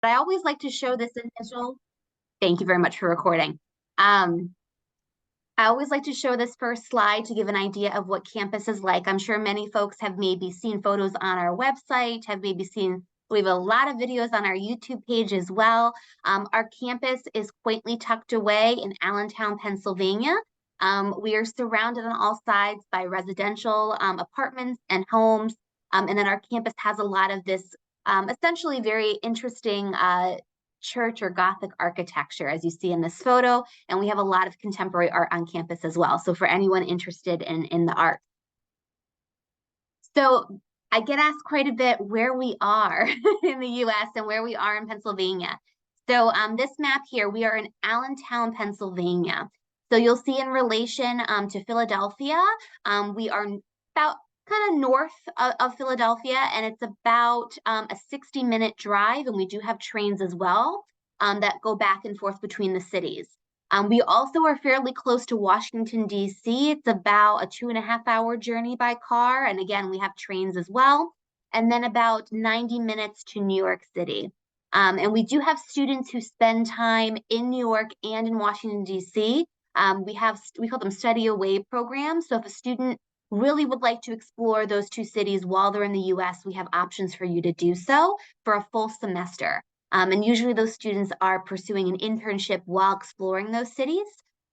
But I always like to show this initial, thank you very much for recording. Um, I always like to show this first slide to give an idea of what campus is like. I'm sure many folks have maybe seen photos on our website, have maybe seen, we have a lot of videos on our YouTube page as well. Our campus is quaintly tucked away in Allentown, Pennsylvania. We are surrounded on all sides by residential apartments and homes. And then our campus has a lot of this essentially very interesting church or Gothic architecture, as you see in this photo. And we have a lot of contemporary art on campus as well. So for anyone interested in the art. So I get asked quite a bit where we are in the US and where we are in Pennsylvania. So this map here, we are in Allentown, Pennsylvania. So you'll see in relation to Philadelphia, we are about kind of north of Philadelphia, and it's about a 60-minute drive, and we do have trains as well that go back and forth between the cities. We also are fairly close to Washington, D.C. It's about a 2.5-hour journey by car. And again, we have trains as well. And then about 90 minutes to New York City. And we do have students who spend time in New York and in Washington, D.C. We call them study away programs. So if a student really would like to explore those two cities while they're in the US, we have options for you to do so for a full semester. And usually those students are pursuing an internship while exploring those cities.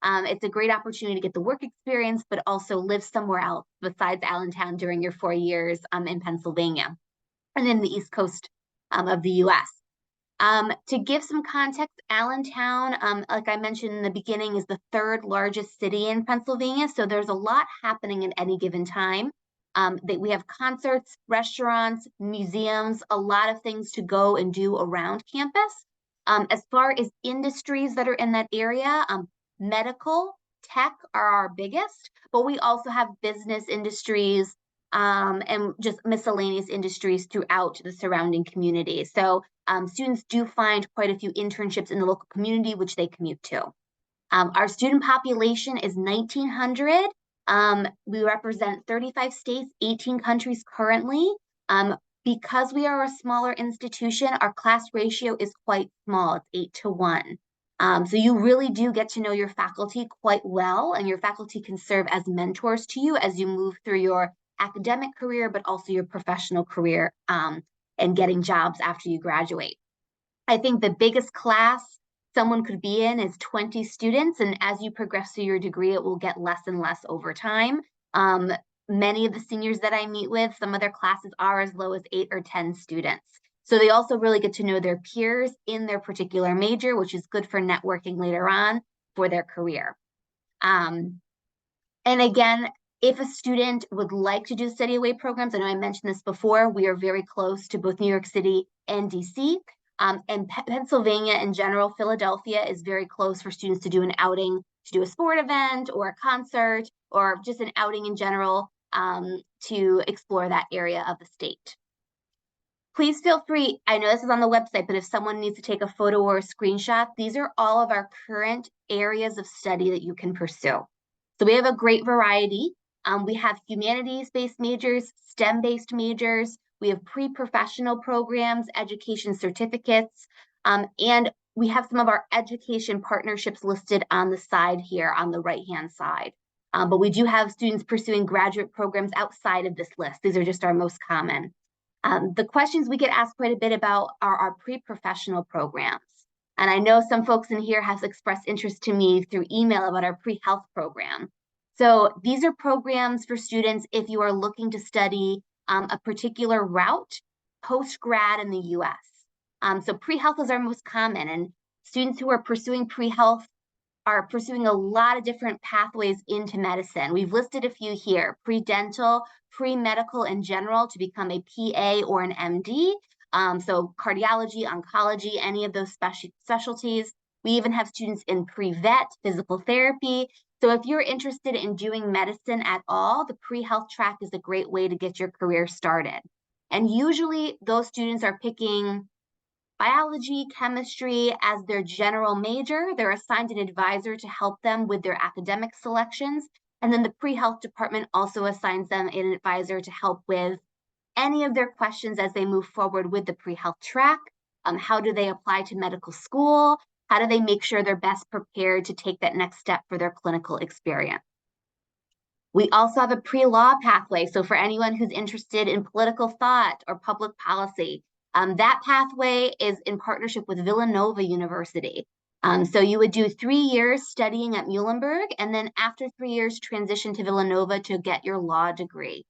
It's a great opportunity to get the work experience, but also live somewhere else besides Allentown during your 4 years in Pennsylvania and in the East Coast of the US. To give some context, Allentown, like I mentioned in the beginning, is the third largest city in Pennsylvania. So there's a lot happening at any given time. That we have concerts, restaurants, museums, a lot of things to go and do around campus. As far as industries that are in that area, medical, tech are our biggest, but we also have business industries and just miscellaneous industries throughout the surrounding community. So students do find quite a few internships in the local community, which they commute to. Our student population is 1,900. We represent 35 states, 18 countries currently. Because we are a smaller institution, our class ratio is quite small. It's 8-to-1. So you really do get to know your faculty quite well, and your faculty can serve as mentors to you as you move through your academic career, but also your professional career and getting jobs after you graduate. I think the biggest class someone could be in is 20 students. And as you progress through your degree, it will get less and less over time. Many of the seniors that I meet with, some of their classes are as low as 8 or 10 students. So they also really get to know their peers in their particular major, which is good for networking later on for their career. And again, if a student would like to do study away programs, I know I mentioned this before, we are very close to both New York City and DC. And Pennsylvania in general, Philadelphia is very close for students to do an outing, to do a sport event or a concert, or just an outing in general to explore that area of the state. Please feel free, I know this is on the website, but if someone needs to take a photo or a screenshot, these are all of our current areas of study that you can pursue. So we have a great variety. We have humanities-based majors, STEM-based majors, we have pre-professional programs, education certificates, and we have some of our education partnerships listed on the side here on the right-hand side. But we do have students pursuing graduate programs outside of this list. These are just our most common. The questions we get asked quite a bit about are our pre-professional programs. And I know some folks in here have expressed interest to me through email about our pre-health program. So these are programs for students if you are looking to study a particular route post-grad in the US. So pre-health is our most common, and students who are pursuing pre-health are pursuing a lot of different pathways into medicine. We've listed a few here: pre-dental, pre-medical in general to become a PA or an MD. So cardiology, oncology, any of those specialties. We even have students in pre-vet, physical therapy. So if you're interested in doing medicine at all, the pre-health track is a great way to get your career started. And usually those students are picking biology, chemistry as their general major. They're assigned an advisor to help them with their academic selections. And then the pre-health department also assigns them an advisor to help with any of their questions as they move forward with the pre-health track. How do they apply to medical school? How do they make sure they're best prepared to take that next step for their clinical experience? We also have a pre-law pathway. So for anyone who's interested in political thought or public policy, that pathway is in partnership with Villanova University. So you would do 3 years studying at Muhlenberg, and then after 3 years, transition to Villanova to get your law degree.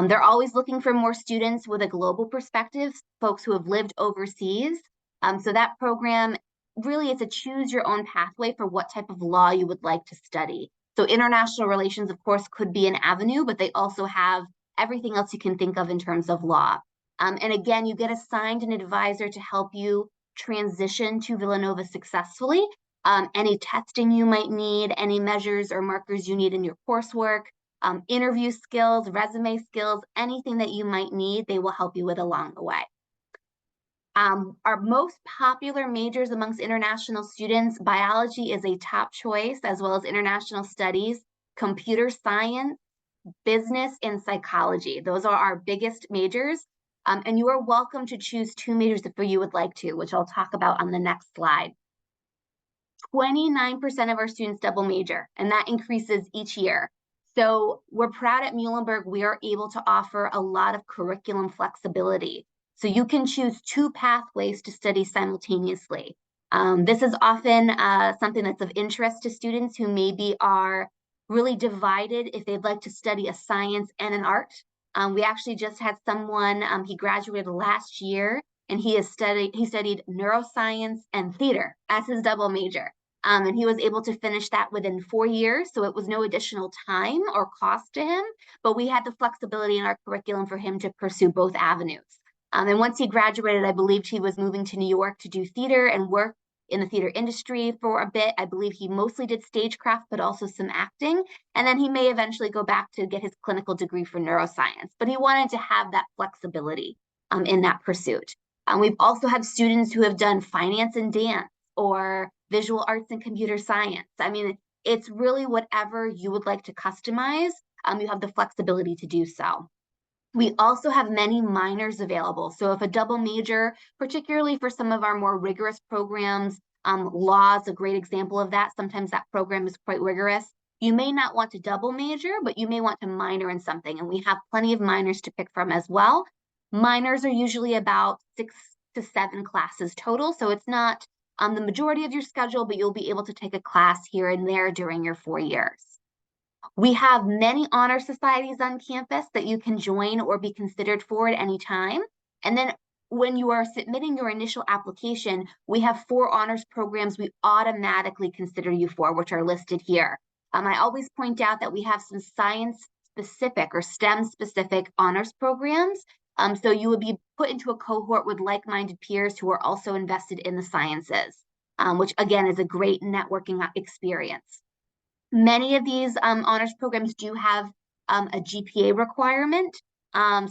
They're always looking for more students with a global perspective, folks who have lived overseas. So that program really is a choose your own pathway for what type of law you would like to study. So international relations, of course, could be an avenue, but they also have everything else you can think of in terms of law. And again, you get assigned an advisor to help you transition to Villanova successfully. Any testing you might need, any measures or markers you need in your coursework, interview skills, resume skills, anything that you might need, they will help you with along the way. Our most popular majors amongst international students, biology is a top choice, as well as international studies, computer science, business, and psychology. Those are our biggest majors. And you are welcome to choose 2 majors if you would like to, which I'll talk about on the next slide. 29% of our students double major, and that increases each year. So we're proud at Muhlenberg, we are able to offer a lot of curriculum flexibility. So you can choose 2 pathways to study simultaneously. This is often something that's of interest to students who maybe are really divided if they'd like to study a science and an art. We actually just had someone, he graduated last year, and he studied neuroscience and theater as his double major. And he was able to finish that within 4 years, so it was no additional time or cost to him, but we had the flexibility in our curriculum for him to pursue both avenues. And once he graduated, I believed he was moving to New York to do theater and work in the theater industry for a bit. I believe he mostly did stagecraft, but also some acting. And then he may eventually go back to get his clinical degree for neuroscience, but he wanted to have that flexibility in that pursuit. We've also had students who have done finance and dance or visual arts and computer science. I mean, it's really whatever you would like to customize. You have the flexibility to do so. We also have many minors available. So if a double major, particularly for some of our more rigorous programs, law is a great example of that. Sometimes that program is quite rigorous. You may not want to double major, but you may want to minor in something. And we have plenty of minors to pick from as well. Minors are usually about 6 to 7 classes total. So it's not the majority of your schedule, but you'll be able to take a class here and there during your 4 years. We have many honor societies on campus that you can join or be considered for at any time. And then when you are submitting your initial application, we have 4 honors programs we automatically consider you for, which are listed here. I always point out that we have some science-specific or STEM-specific honors programs. So you would be put into a cohort with like-minded peers who are also invested in the sciences, which again is a great networking experience. Many of these honors programs do have a GPA requirement.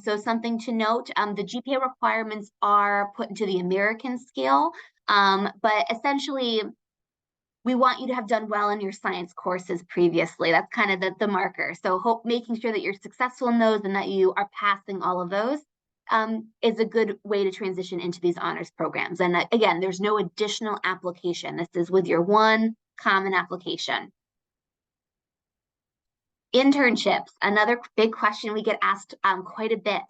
So something to note, the GPA requirements are put into the American scale, but essentially we want you to have done well in your science courses previously. That's kind of the marker. So making sure that you're successful in those and that you are passing all of those is a good way to transition into these honors programs. And again, there's no additional application. This is with your one common application. Internships, another big question we get asked quite a bit.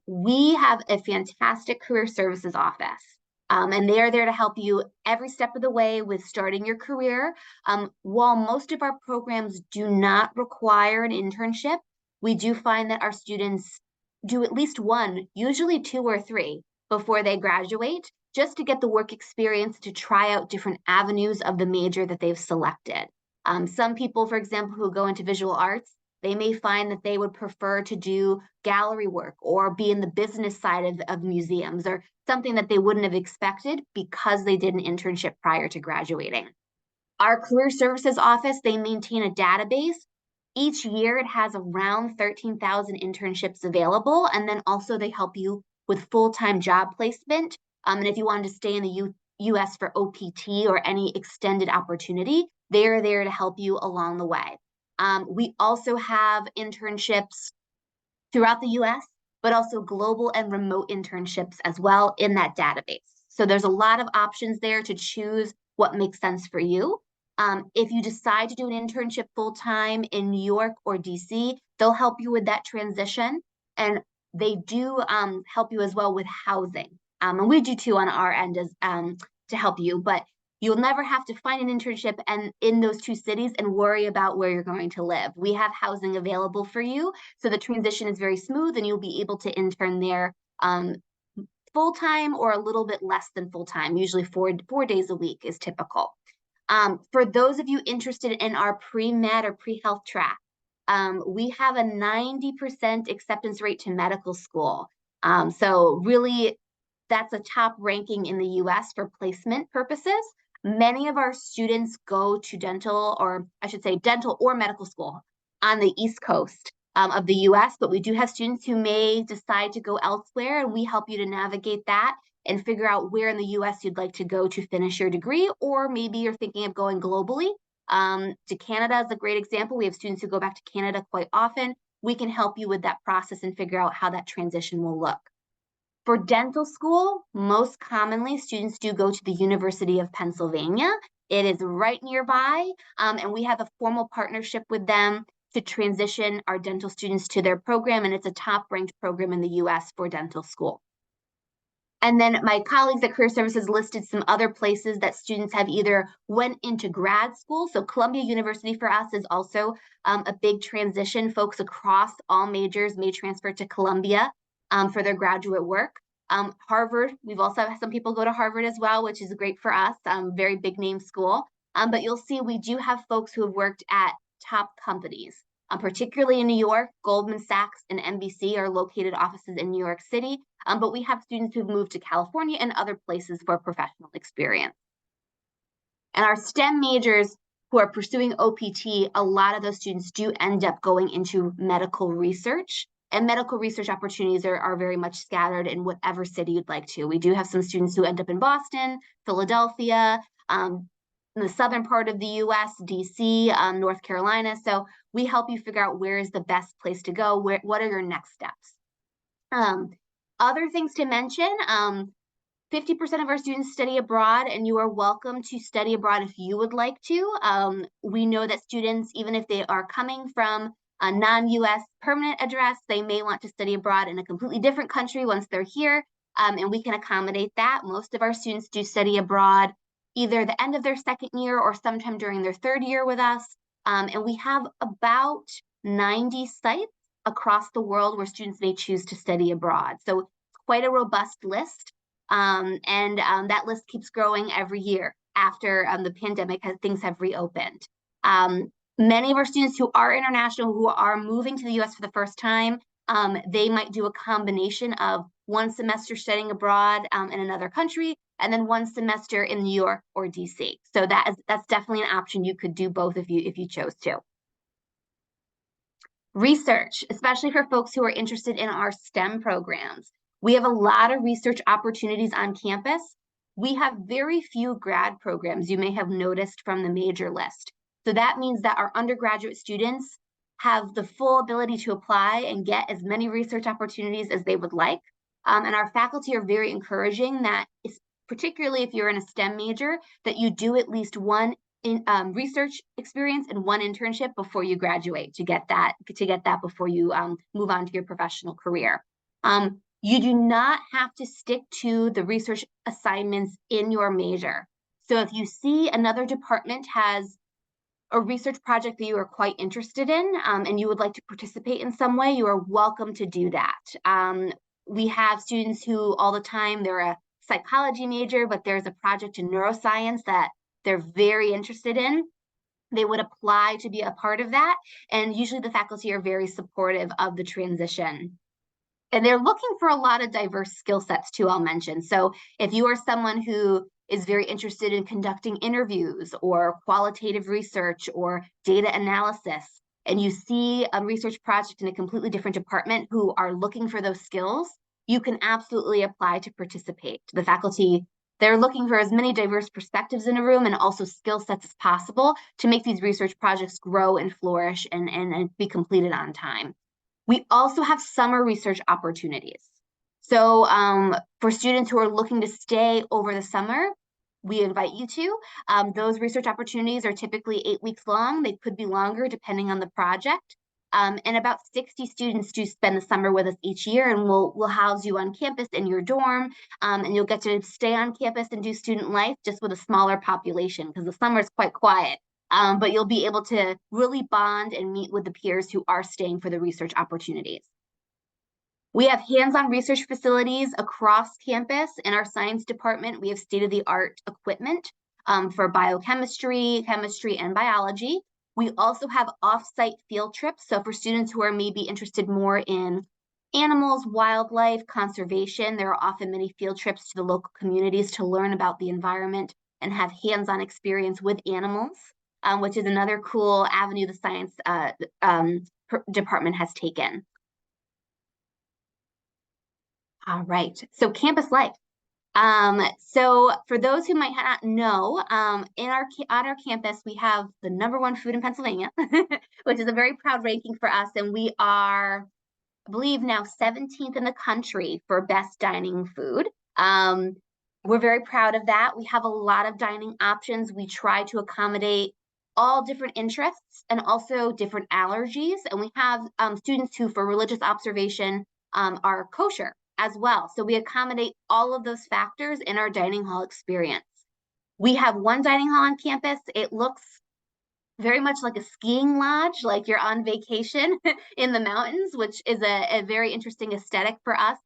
We have a fantastic career services office, and they are there to help you every step of the way with starting your career. While most of our programs do not require an internship, we do find that our students do at least 1, usually 2 or 3 before they graduate, just to get the work experience to try out different avenues of the major that they've selected. Some people, for example, who go into visual arts, they may find that they would prefer to do gallery work or be in the business side of museums or something that they wouldn't have expected because they did an internship prior to graduating. Our career services office, they maintain a database. Each year it has around 13,000 internships available, and then also they help you with full-time job placement. And if you wanted to stay in the US for OPT or any extended opportunity, they're there to help you along the way. We also have internships throughout the US, but also global and remote internships as well in that database. So there's a lot of options there to choose what makes sense for you. If you decide to do an internship full-time in New York or DC, they'll help you with that transition. And they do help you as well with housing. And we do too on our end as to help you, but you'll never have to find an internship and in those two cities and worry about where you're going to live. We have housing available for you, so the transition is very smooth and you'll be able to intern there full-time or a little bit less than full-time. Usually four days a week is typical. For those of you interested in our pre-med or pre-health track, we have a 90% acceptance rate to medical school. So really, that's a top ranking in the US for placement purposes. Many of our students go to dental, or I should say dental or medical school on the East Coast of the US, but we do have students who may decide to go elsewhere, and we help you to navigate that and figure out where in the US you'd like to go to finish your degree, or maybe you're thinking of going globally. To Canada is a great example. We have students who go back to Canada quite often. We can help you with that process and figure out how that transition will look. For dental school, most commonly students do go to the University of Pennsylvania. It is right nearby, and we have a formal partnership with them to transition our dental students to their program, and it's a top-ranked program in the US for dental school. And then my colleagues at Career Services listed some other places that students have either went into grad school. So Columbia University for us is also a big transition. Folks across all majors may transfer to Columbia for their graduate work. Harvard, we've also had some people go to Harvard as well, which is great for us, very big name school. But you'll see we do have folks who have worked at top companies. Particularly in New York, Goldman Sachs and NBC are located offices in New York City, but we have students who've moved to California and other places for professional experience. And our STEM majors who are pursuing OPT, a lot of those students do end up going into medical research, and medical research opportunities are very much scattered in whatever city you'd like to. We do have some students who end up in Boston, Philadelphia, in the southern part of the US, DC, North Carolina. So we help you figure out where is the best place to go, what are your next steps. Other things to mention, 50% of our students study abroad, and you are welcome to study abroad if you would like to. We know that students, even if they are coming from a non-US permanent address, they may want to study abroad in a completely different country once they're here, and we can accommodate that. Most of our students do study abroad either the end of their second year or sometime during their third year with us. And we have about 90 sites across the world where students may choose to study abroad. So quite a robust list. That list keeps growing every year after the pandemic, things have reopened. Many of our students who are international, who are moving to the US for the first time, they might do a combination of one semester studying abroad in another country, and then one semester in New York or DC. So that's definitely an option. You could do both if you chose to. Research, especially for folks who are interested in our STEM programs. We have a lot of research opportunities on campus. We have very few grad programs, you may have noticed from the major list. So that means that our undergraduate students have the full ability to apply and get as many research opportunities as they would like. And our faculty are very encouraging that, particularly if you're in a STEM major, that you do at least one research experience and one internship before you graduate to get that before you move on to your professional career. You do not have to stick to the research assignments in your major. So if you see another department has a research project that you are quite interested in and you would like to participate in some way, you are welcome to do that. We have students who all the time, they're a psychology major, but there's a project in neuroscience that they're very interested in. They would apply to be a part of that. And usually the faculty are very supportive of the transition. And they're looking for a lot of diverse skill sets too, I'll mention. So if you are someone who is very interested in conducting interviews or qualitative research or data analysis, and you see a research project in a completely different department who are looking for those skills, you can absolutely apply to participate. The faculty, they're looking for as many diverse perspectives in a room and also skill sets as possible to make these research projects grow and flourish and be completed on time. We also have summer research opportunities. So for students who are looking to stay over the summer, we invite you to. Those research opportunities are typically 8 weeks long. They could be longer depending on the project. And about 60 students do spend the summer with us each year, and we'll house you on campus in your dorm, and you'll get to stay on campus and do student life just with a smaller population because the summer is quite quiet. But you'll be able to really bond and meet with the peers who are staying for the research opportunities. We have hands-on research facilities across campus. In our science department, we have state-of-the-art equipment for biochemistry, chemistry, and biology. We also have off-site field trips. So for students who are maybe interested more in animals, wildlife, conservation, there are often many field trips to the local communities to learn about the environment and have hands-on experience with animals, which is another cool avenue the science department has taken. All right, so campus life. So for those who might not know, on our campus, we have the #1 food in Pennsylvania, which is a very proud ranking for us. And we are, I believe, now 17th in the country for best dining food. We're very proud of that. We have a lot of dining options. We try to accommodate all different interests and also different allergies. And we have students who, for religious observation, are kosher as well. So we accommodate all of those factors in our dining hall experience. We have one dining hall on campus. It looks very much like a skiing lodge, like you're on vacation in the mountains, which is a very interesting aesthetic for us.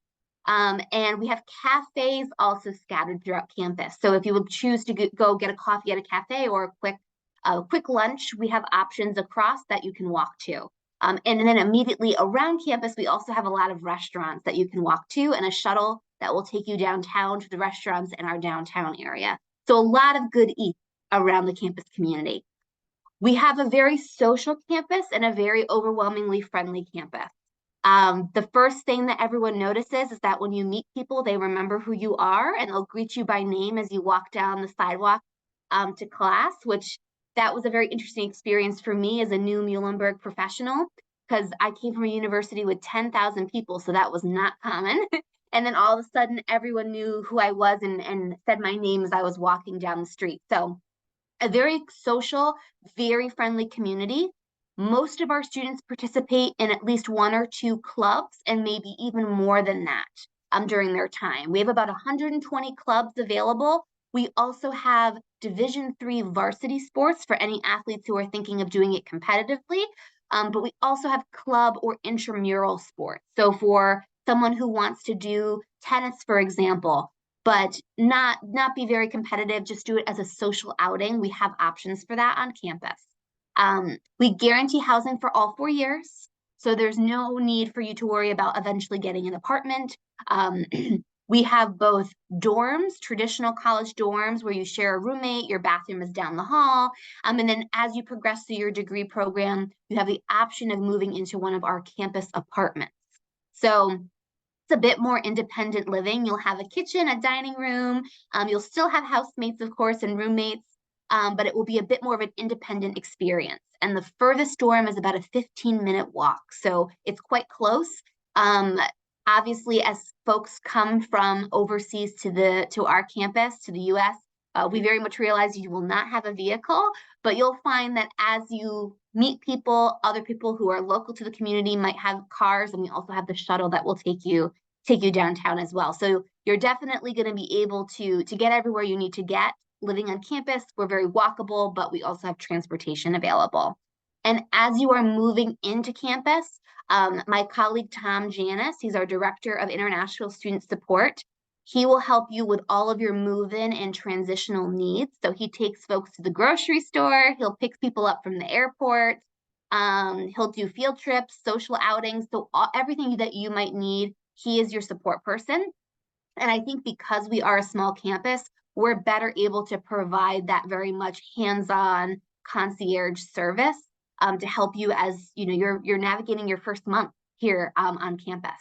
And we have cafes also scattered throughout campus. So if you would choose to go get a coffee at a cafe or a quick lunch, we have options across that you can walk to. And then immediately around campus, we also have a lot of restaurants that you can walk to and a shuttle that will take you downtown to the restaurants in our downtown area. So a lot of good eats around the campus community. We have a very social campus and a very overwhelmingly friendly campus. The first thing that everyone notices is that when you meet people, they remember who you are and they'll greet you by name as you walk down the sidewalk to class, which that was a very interesting experience for me as a new Muhlenberg professional, because I came from a university with 10,000 people, so that was not common. And then all of a sudden, everyone knew who I was and said my name as I was walking down the street. So a very social, very friendly community. Most of our students participate in at least 1 or 2 clubs and maybe even more than that during their time. We have about 120 clubs available. We also have Division III varsity sports for any athletes who are thinking of doing it competitively. But we also have club or intramural sports. So for someone who wants to do tennis, for example, but not be very competitive, just do it as a social outing, we have options for that on campus. We guarantee housing for all 4 years. So there's no need for you to worry about eventually getting an apartment. We have both dorms, traditional college dorms where you share a roommate, your bathroom is down the hall. And then as you progress through your degree program, you have the option of moving into one of our campus apartments. So it's a bit more independent living. You'll have a kitchen, a dining room. You'll still have housemates, of course, and roommates, but it will be a bit more of an independent experience. And the furthest dorm is about a 15-minute walk. So it's quite close. Obviously, as folks come from overseas to our campus, to the US, we very much realize you will not have a vehicle, but you'll find that as you meet people, other people who are local to the community might have cars, and we also have the shuttle that will take you downtown as well. So you're definitely going to be able to get everywhere you need to get living on campus. We're very walkable, but we also have transportation available. And as you are moving into campus, my colleague Tom Janis, he's our Director of International Student Support. He will help you with all of your move-in and transitional needs. So he takes folks to the grocery store, he'll pick people up from the airport, he'll do field trips, social outings, so everything that you might need, he is your support person. And I think because we are a small campus, we're better able to provide that very much hands-on concierge service to help you as you're navigating your first month here on campus.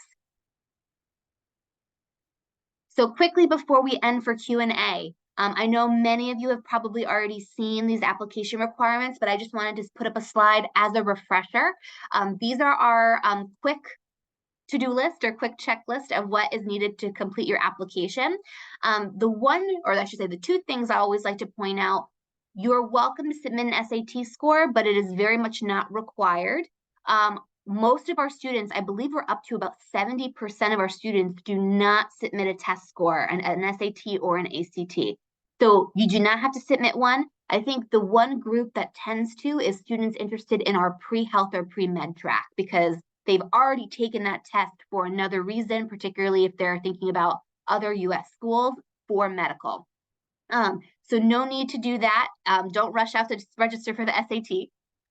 So quickly before we end for Q&A, I know many of you have probably already seen these application requirements, but I just wanted to put up a slide as a refresher. These are our quick to-do list or quick checklist of what is needed to complete your application. The two things I always like to point out: you're welcome to submit an SAT score, but it is very much not required. Most of our students, I believe we're up to about 70% of our students, do not submit a test score, an SAT or an ACT. So you do not have to submit one. I think the one group that tends to is students interested in our pre-health or pre-med track, because they've already taken that test for another reason, particularly if they're thinking about other US schools for medical. So no need to do that. Don't rush out to register for the SAT.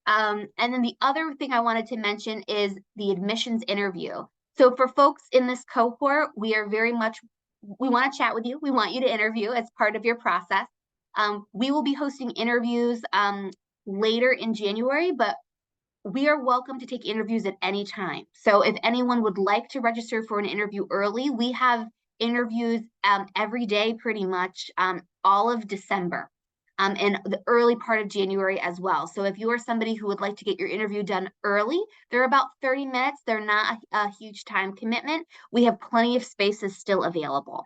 And then the other thing I wanted to mention is the admissions interview. So for folks in this cohort, we want to chat with you. We want you to interview as part of your process. We will be hosting interviews later in January, but we are welcome to take interviews at any time. So if anyone would like to register for an interview early, we have interviews every day pretty much all of December. And the early part of January as well. So if you are somebody who would like to get your interview done early, they're about 30 minutes. They're not a huge time commitment. We have plenty of spaces still available.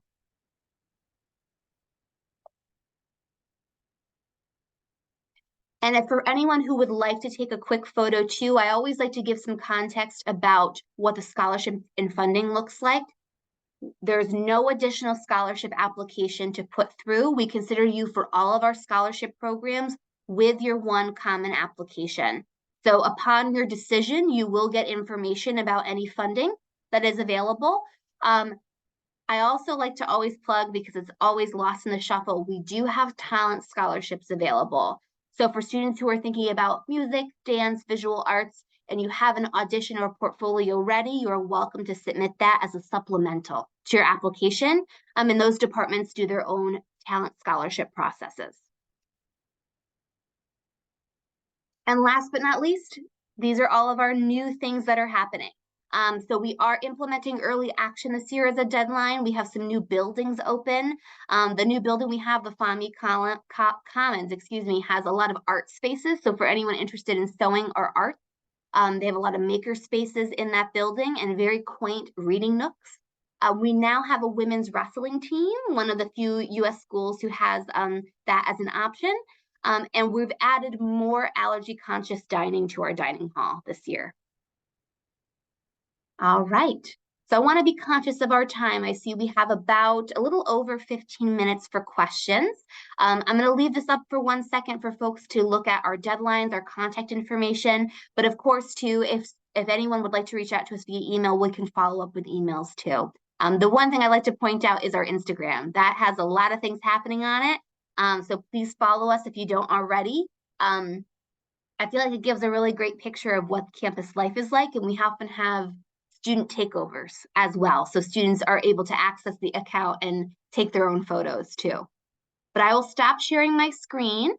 And if for anyone who would like to take a quick photo too, I always like to give some context about what the scholarship and funding looks like. There's no additional scholarship application to put through. We consider you for all of our scholarship programs with your one common application. So upon your decision, you will get information about any funding that is available. I also like to always plug, because it's always lost in the shuffle, we do have talent scholarships available. So for students who are thinking about music, dance, visual arts, and you have an audition or portfolio ready, you're welcome to submit that as a supplemental to your application. And those departments do their own talent scholarship processes. And last but not least, these are all of our new things that are happening. So we are implementing early action this year as a deadline. We have some new buildings open. The new building we have, the Fahmy Commons, has a lot of art spaces. So for anyone interested in sewing or art, they have a lot of maker spaces in that building and very quaint reading nooks. We now have a women's wrestling team, one of the few US schools who has that as an option. And we've added more allergy conscious dining to our dining hall this year. All right. So I want to be conscious of our time. I see we have about a little over 15 minutes for questions. I'm going to leave this up for 1 second for folks to look at our deadlines, our contact information. But of course, too, if anyone would like to reach out to us via email, we can follow up with emails too. The one thing I like to point out is our Instagram. That has a lot of things happening on it. So please follow us if you don't already. I feel like it gives a really great picture of what campus life is like, and we often have student takeovers as well. So students are able to access the account and take their own photos too. But I will stop sharing my screen.